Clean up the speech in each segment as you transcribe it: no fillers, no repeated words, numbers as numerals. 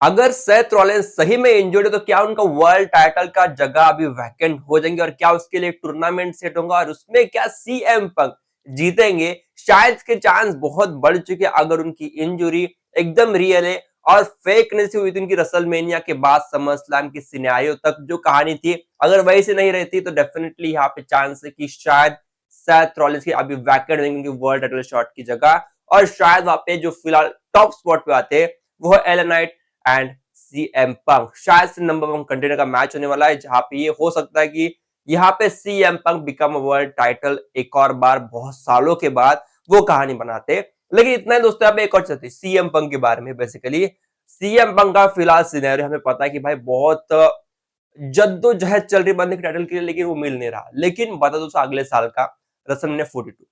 अगर Seth Rollins सही में इंजर्ड है तो क्या उनका वर्ल्ड टाइटल का जगह अभी वैकेंट हो जाएंगे और क्या उसके लिए टूर्नामेंट सेट होगा और उसमें क्या सीएम पंक जीतेंगे? शायद के चांस बहुत बढ़ चुके हैं अगर उनकी इंजरी एकदम रियल है और फेक नहीं हुई थी उनकी रसलमेनिया के बाद समरस्लैम की सिनेरियो तक जो कहानी थी, अगर वही से नहीं रहती तो डेफिनेटली यहाँ पे चांस है कि शायद सेथ रॉलिंस की अभी वैकेंट होंगे वर्ल्ड टाइटल शॉट की जगह और शायद वहां पे जो फिलहाल टॉप स्पॉट पे आते हैं वो है Alan Knight and CM Punk. शायद से नंबर वन कंटेंडर का मैच होने वाला है जहां पे ये हो सकता है कि यहाँ पे CM Punk become world title एक और बार बहुत सालों के बाद वो कहानी बनाते। लेकिन इतना ही दोस्तों यहाँ पे एक और चलती सीएम पंक के बारे में। बेसिकली सीएम पंक का फिलहाल सिनेरियो हमें पता है कि भाई बहुत जद्दोजहद चल रही बंदे के टाइटल के लिए लेकिन वो मिल नहीं रहा। लेकिन बता दो अगले साल का रेसलमेनिया 42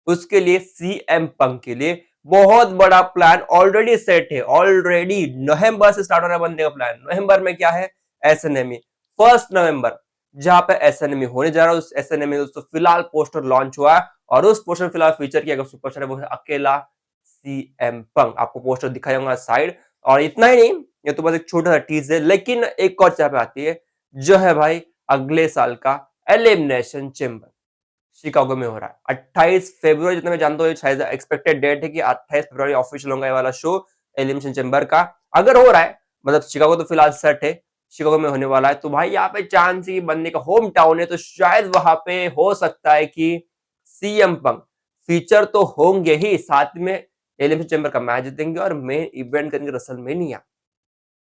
उसके लिए सीएम पंक के लिए बहुत बड़ा प्लान ऑलरेडी सेट है। ऑलरेडी नवंबर से स्टार्ट हो रहा है बंदे का प्लान। नवंबर में क्या है? एसएनएमई 1 नवंबर जहां पे एसएनएमई होने जा रहा है। उस एसएनएमई दोस्तों फिलहाल पोस्टर लॉन्च हुआ है और उस पोस्टर फिलहाल फीचर किया गया सुपरस्टार है वो है अकेला सीएम पंक। आपको पोस्टर दिखाया होगा साइड। और इतना ही नहीं, ये तो बस एक छोटा सा टीज है। लेकिन एक और चीज पे आती है जो है भाई अगले साल का एलिमिनेशन चेंबर शिकागो में हो रहा है 28 फरवरी। जितना मैं जानता हूँ शायद एक्सपेक्टेड डेट है कि 28 फरवरी ऑफिशियल होगा ये वाला शो एलिमिनेशन चेंबर का। अगर हो रहा है मतलब शिकागो तो फिलहाल सेट है, शिकागो में होने वाला है तो भाई यहाँ पे चांस ही बनने का होम टाउन है तो शायद वहां पे हो सकता है कि सीएम पंक फीचर तो होंगे ही, साथ में एलिमिनेशन चेंबर का मैच जीतेंगे और मेन इवेंट करेंगे रेसलमेनिया।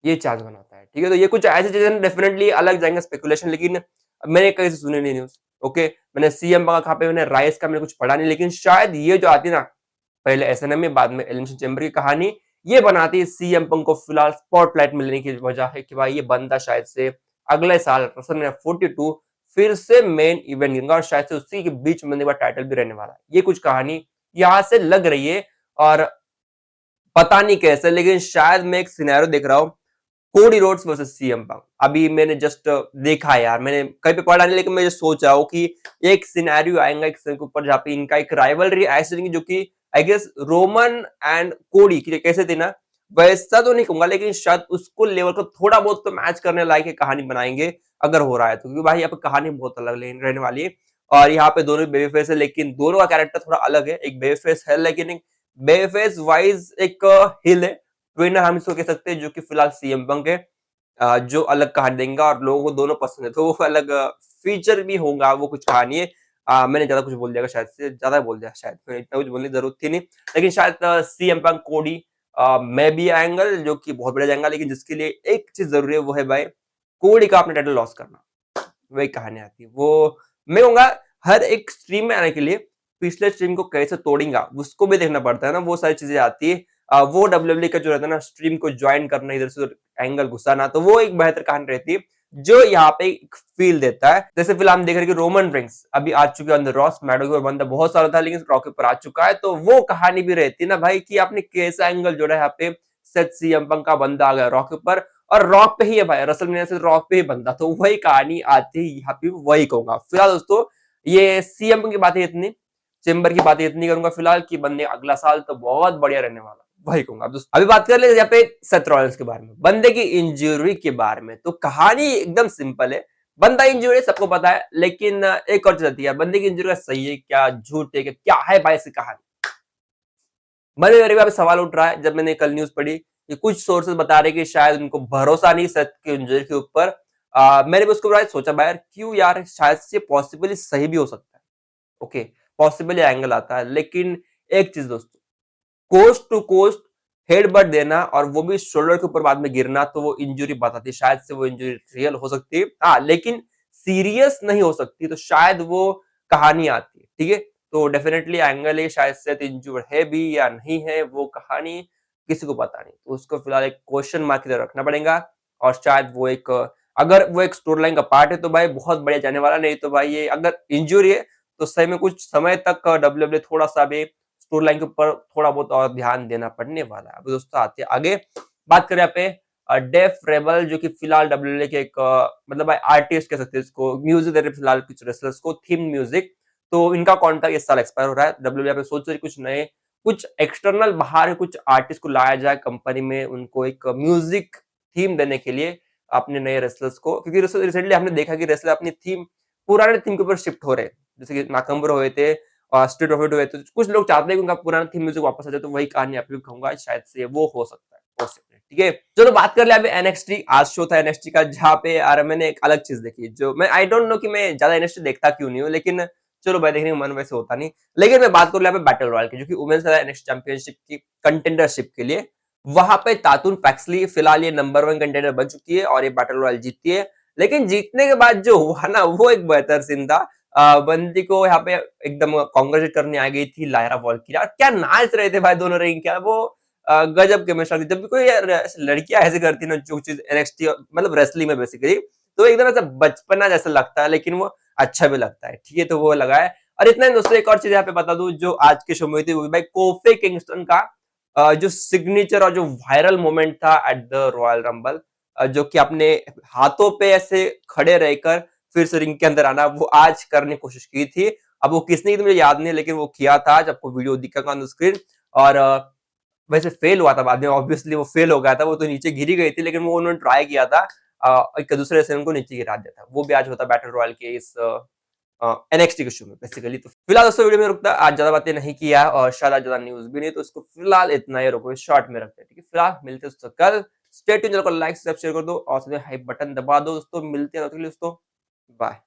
ये चांस बनाता है। ठीक है, तो ये कुछ ऐसी चीजें डेफिनेटली अलग जाएंगे स्पेकुलेशन। लेकिन मैंने कहीं से सुने नहीं न्यूज। ओके, मैंने सीएम का कहा पे मैंने राइस का मैंने कुछ पढ़ा नहीं। लेकिन शायद ये जो आती ना पहले एसएनएम में बाद में एलिमिनेशन चेंबर की कहानी ये बनाती है सीएम पंक को फिलहाल स्पॉटलाइट मिलने की वजह है कि भाई ये बंदा शायद से अगले साल रेसलमेनिया 42 फिर से मेन इवेंट गिरेगा और शायद से उसी के बीच में टाइटल भी रहने वाला है। ये कुछ कहानी यहाँ से लग रही है और पता नहीं कैसे लेकिन शायद मैं एक सिनेरियो देख रहा हूँ Cody Rhodes versus CM Punk. अभी मैंने जस्ट देखा यार, मैंने कहीं पे पढ़ा नहीं लेकिन मैं सोच रहा हूँ कि एक सिनेरियो आएगा एक के ऊपर जहाँ पे इनका एक राइवलरी ऐसी रहेगी जो कि I guess Roman and Cody की कैसे थे ना वैसा तो नहीं कहूंगा लेकिन शायद उसको लेवल को थोड़ा बहुत तो मैच करने लायक कहानी बनाएंगे अगर हो रहा है तो। क्योंकि भाई यहाँ पे कहानी बहुत अलग रहने वाली है और यहाँ पे दोनों बेबी फेस है लेकिन दोनों का कैरेक्टर थोड़ा अलग है। एक बेबी फेस है लेकिन एक बेबी फेस वाइज एक हिल है, ट्विनर हम इसको कह सकते हैं जो कि फिलहाल सीएम पंक है। जो अलग कहानी देंगे और लोगों को दोनों पसंद है तो वो अलग फीचर भी होगा वो कुछ कहानी है। मैंने ज्यादा कुछ बोल दिया शायद से ज्यादा बोल दिया शायद फिर इतना कुछ बोलने की जरूरत थी नहीं। लेकिन शायद सीएम पंक कोडी में भी एंगल जो कि बहुत बड़ा जाएगा लेकिन जिसके लिए एक चीज जरूरी है वो है भाई कोडी का अपने टाइटल लॉस करना। वही कहानी आती है वो। मैं कहूंगा हर एक स्ट्रीम में आने के लिए पिछले स्ट्रीम को कैसे तोड़ेगा उसको भी देखना पड़ता है ना, वो सारी चीजें आती है। वो डब्ल्यूडब्ल्यू का जो रहता है ना स्ट्रीम को ज्वाइन करना इधर से एंगल घुसाना तो वो एक बेहतर कहानी रहती है जो यहाँ पे एक फील देता है। जैसे फिलहाल हम देख रहे हैं कि रोमन रिंग्स अभी आ चुके हैं रॉस मैडो के ऊपर बंदा बहुत सारा था लेकिन रॉ के ऊपर आ चुका है तो वो कहानी भी रहती है ना भाई कि आपने कैसा एंगल जोड़ा है यहाँ पे सेट सीएम पंक का बंदा आ गया रॉ के ऊपर और रॉक पे ही है भाई रेसलमेनिया से रॉक पे ही बंदा तो वही कहानी आती है यहाँ पे वही कहूंगा। फिलहाल दोस्तों ये सीएम की बातें इतनी, चेंबर की बातें इतनी करूंगा फिलहाल कि बंदे अगला साल तो बहुत बढ़िया रहने वाला वही कहूंगा। अभी बात कर ले यहाँ पे सेथ रॉलिंस के बारे में बंदे की इंजरी के बारे में तो कहानी एकदम सिंपल है। बंदा इंजरी सबको पता है लेकिन एक और चीज है बंदे की इंजरी का सही है क्या झूठ है क्या है भाई इसकी कहानी। मेरे पे सवाल उठ रहा है जब मैंने कल न्यूज पढ़ी कि कुछ सोर्सेज बता रहे कि शायद उनको भरोसा नहीं सेथ की इंजरी के ऊपर। मैंने भी उसके बाद सोचा भाई क्यों यार शायद से पॉसिबली सही भी हो सकता है। ओके, पॉसिबली एंगल आता है लेकिन एक चीज दोस्तों कोस्ट टू कोस्ट हेडबट देना और वो भी शोल्डर के ऊपर बाद में गिरना तो वो इंजरी बताती है। शायद से वो इंजरी रियल हो सकती है लेकिन सीरियस नहीं हो सकती तो शायद वो कहानी आती है। ठीक है, तो डेफिनेटली एंगल है शायद से इंजर्ड है भी या नहीं है वो कहानी किसी को पता नहीं तो उसको फिलहाल एक क्वेश्चन मार्क की तरह रखना पड़ेगा। और शायद वो एक अगर वो एक स्टोरी लाइन का पार्ट है तो भाई बहुत बढ़िया जाने वाला, नहीं तो भाई ये अगर इंजरी है तो सही में कुछ समय तक डब्ल्यूडब्ल्यू थोड़ा सा भी स्टोरी लाइन के ऊपर थोड़ा बहुत और ध्यान देना पड़ने वाला है। अब दोस्तों आते हैं आगे बात करें यहाँ पे डेफ रेबल जो कि फिलहाल डब्ल्यूडब्ल्यू के एक मतलब आर्टिस्ट कह सकते हैं इसको, म्यूजिक दे रहे फिलहाल कुछ रेसलर्स को थीम म्यूजिक। तो इनका कॉन्ट्रैक्ट इस साल एक्सपायर हो रहा है। डब्ल्यूडब्ल्यू पे सोच रही कुछ नए कुछ एक्सटर्नल बाहर कुछ आर्टिस्ट को लाया जाए कंपनी में, उनको एक म्यूजिक थीम देने के लिए अपने नए रेसलर्स को, क्योंकि रिसेंटली हमने देखा कि रेसलर अपनी थीम पुराने थीम के ऊपर शिफ्ट हो रहे हैं, जैसे कि नाकम्बरो हुए थे और स्ट्रीट प्रॉफिट हुए थे। कुछ लोग चाहते हैं कि उनका पुराना थीम म्यूजिक वापस आ जाए, तो वही कहानी आप भी कहूंगा, शायद से वो हो सकता है possibly, ठीक है। चलो बात कर ले अभी एनएक्सटी। आज शो था एनएक्सटी का, जहाँ पे यार मैंने एक अलग चीज देखी, जो मैं आई डोंट नो कि मैं ज्यादा एनएक्सटी देखता क्यों नहीं हूँ, लेकिन चलो भाई देखने का मन वैसे होता नहीं। लेकिन मैं बात करूँ यहाँ पे बैटल रॉयल की, जो कि वुमेन्स एनएक्सटी चैंपियनशिप की कंटेंडरशिप के लिए, वहां पे तातुन पैक्सली फिलहाल ये नंबर 1 कंटेंडर बन चुकी है और ये बैटल रॉयल जीतती है। लेकिन जीतने के बाद जो हुआ ना, वो एक बेहतर सीन था। बंदी को यहाँ पे एकदम कांग्रेचुलेट करने आ गई थी लायरा वॉल्किर, यार क्या नाच रहे थे भाई दोनों रिंग, क्या वो गजब केमिस्ट्री थी। जब भी कोई यार लड़कियां ऐसे करती ना जो चीज एनएक्सटी मतलब रेसलिंग में बेसिकली, तो एकदम ऐसा बचपना जैसा लगता है, लेकिन वो अच्छा भी लगता है, ठीक है। तो वो लगा है। और इतना ही दोस्तों, एक और चीज यहाँ पे बता दूं जो आज के शो में हुई थी, वो भी भाई कोफी किंगस्टन का जो सिग्नेचर और जो वायरल मोमेंट था एट द रॉयल रंबल, जो कि अपने हाथों पे ऐसे खड़े रहकर फिर से रिंग के अंदर आना, वो आज करने की कोशिश की थी। अब वो किसने की तो मुझे याद नहीं है, लेकिन वो किया था। आज आपको वीडियो दिखेगा ऑन द स्क्रीन। और वैसे फेल हुआ था बाद में, ऑब्वियसली वो फेल हो गया था, वो तो नीचे गिरी गई थी, लेकिन वो उन्होंने ट्राई किया था एक दूसरे से उनको नीचे गिरा दिया था। वो भी आज होता बैटल रॉयल के इस एनएक्सटी के शो में बेसिकली। तो फिलहाल दोस्तों वीडियो में रुकता, आज ज्यादा बातें नहीं किया और शायद आज ज्यादा न्यूज भी नहीं, तो इसको फिलहाल इतना ही रोको, शॉर्ट में रखते हैं, ठीक है। फिलहाल मिलते हैं दोस्तों कल। स्टे ट्यून, चैनल को लाइक सब्सक्राइब कर दो और हाई बटन दबा दो दोस्तों। मिलते हैं दोस्तों, बाय।